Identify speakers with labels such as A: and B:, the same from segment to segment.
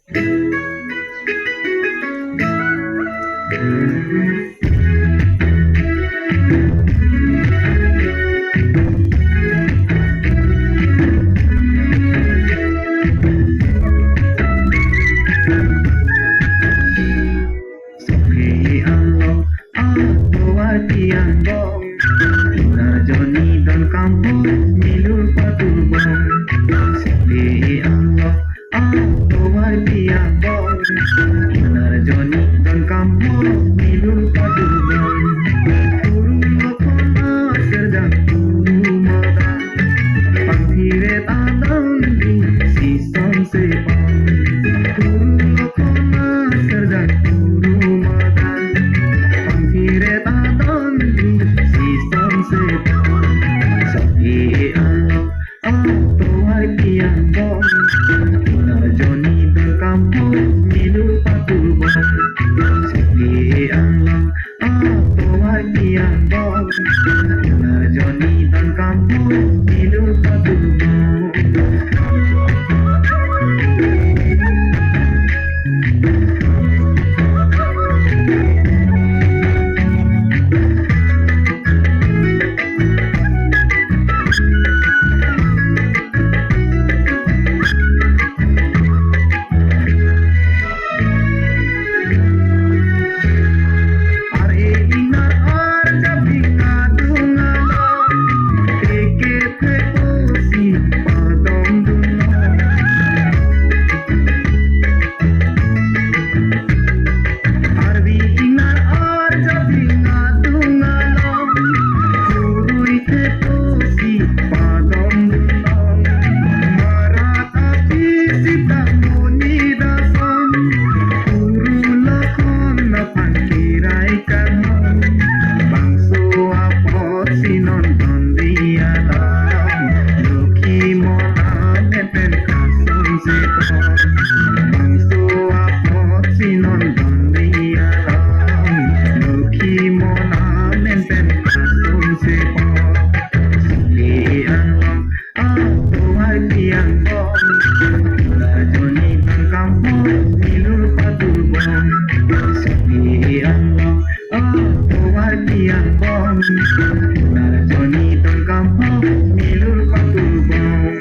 A: Sepi Allah, Allah tiang Rajoni dan kampung milur patur bang. Sepi Allah, Allah tiang Rajoni dan kampung milur patur bang. Turun lokona sedang turu madan. Pangkire tadang di sisam sepang. Turun lokona sedang turu madan. Pangkire tadang di sisam sepang. Sepi Allah, Allah tiang bang. Rajoni dan kampung milur patur bang. Sepi Allah, Allah tiang bang. Rajoni dan kampung milur patur bang. Rajoni dan kampung milur patur bang.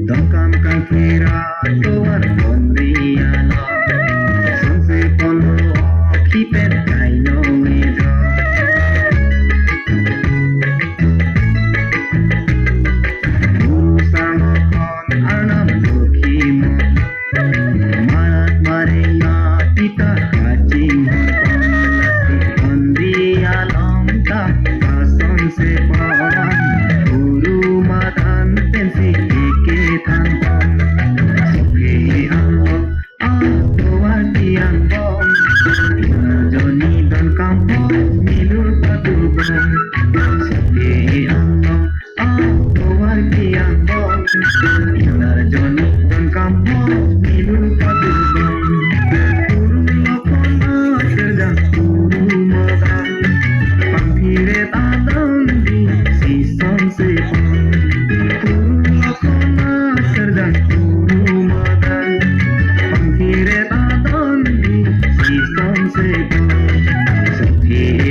A: Dongkam kakira tuan kondriana. Sonse polo kipet kaino ejo. Usang kon anam dokimo. Marat marenga pita kacing. Kondrialong tak kason se pawan. Ulu madan pensi iketan. Sepi Allah, Allah tiang bang. Rajoni dan kampung milur patur bang. Sepi Allah, Allah tiang bang. Rajoni dan kampung milur patur bang. Turun lokona sedang turu madan. Pangkire tadang di sisam sepang. Turun lokona sedang turu madan. Pangkire tadang di sisam sepang. Sepi